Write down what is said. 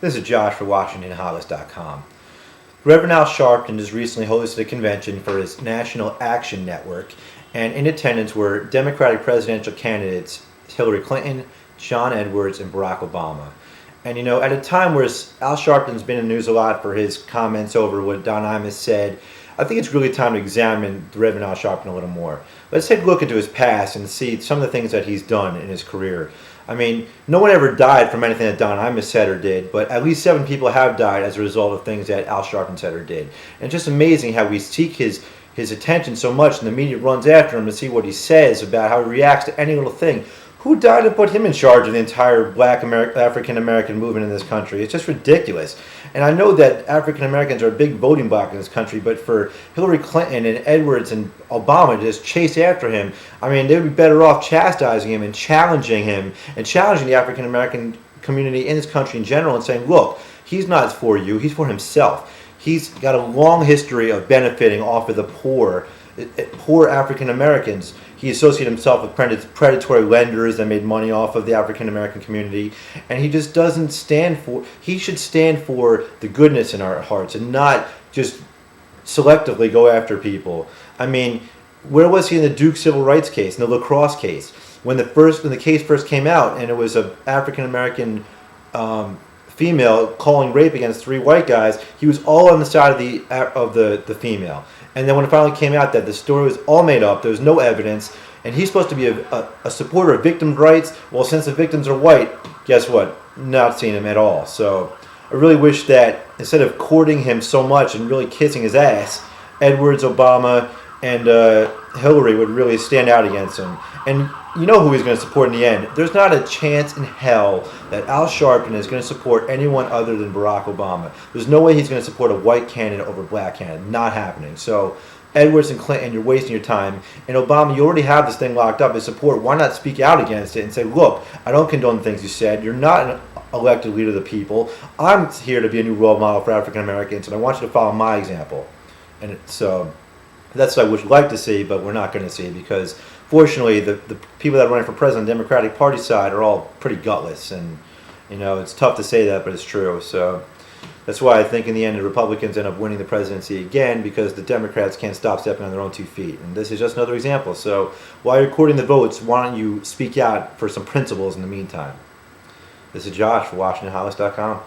This is Josh for WashingtonHollis.com. Reverend Al Sharpton has recently hosted a convention for his National Action Network, and in attendance were Democratic presidential candidates Hillary Clinton, John Edwards, and Barack Obama. And at a time where Al Sharpton's been in the news a lot for his comments over what Don Imus said, I think it's really time to examine the Reverend Al Sharpton a little more. Let's take a look into his past and see some of the things that he's done in his career. I mean, no one ever died from anything that Don Imus said or did, but at least 7 people have died as a result of things that Al Sharpton said or did. And it's just amazing how we seek his attention so much, and the media runs after him to see what he says about how he reacts to any little thing. Who died to put him in charge of the entire black African American movement in this country? It's just ridiculous. And I know that African Americans are a big voting bloc in this country, but for Hillary Clinton and Edwards and Obama to just chase after him, I mean, they would be better off chastising him and challenging the African American community in this country in general and saying, look, he's not for you, he's for himself. He's got a long history of benefiting off of the poor African Americans. He associated himself with predatory lenders that made money off of the African American community, and he just doesn't stand for. He should stand for the goodness in our hearts and not just selectively go after people. I mean, where was he in the Duke civil rights case, in the lacrosse case, when the case first came out, and it was an African American female calling rape against 3 white guys? He was all on the side of the female. And then when it finally came out that the story was all made up, there was no evidence, and he's supposed to be a supporter of victims' rights, well, since the victims are white, guess what? Not seeing him at all. So I really wish that instead of courting him so much and really kissing his ass, Edwards, Obama, and Hillary would really stand out against him. And you know who he's going to support in the end. There's not a chance in hell that Al Sharpton is going to support anyone other than Barack Obama. There's no way he's going to support a white candidate over a black candidate. Not happening. So Edwards and Clinton, you're wasting your time. And Obama, you already have this thing locked up. His support, why not speak out against it and say, look, I don't condone the things you said. You're not an elected leader of the people. I'm here to be a new role model for African Americans, and I want you to follow my example. And so that's what I would like to see, but we're not going to see, because fortunately the people that are running for president on the Democratic Party side are all pretty gutless, and it's tough to say that, but it's true. So that's why I think in the end the Republicans end up winning the presidency again, because the Democrats can't stop stepping on their own 2 feet. And this is just another example. So while you're recording the votes, why don't you speak out for some principles in the meantime? This is Josh for WashingtonHollis.com.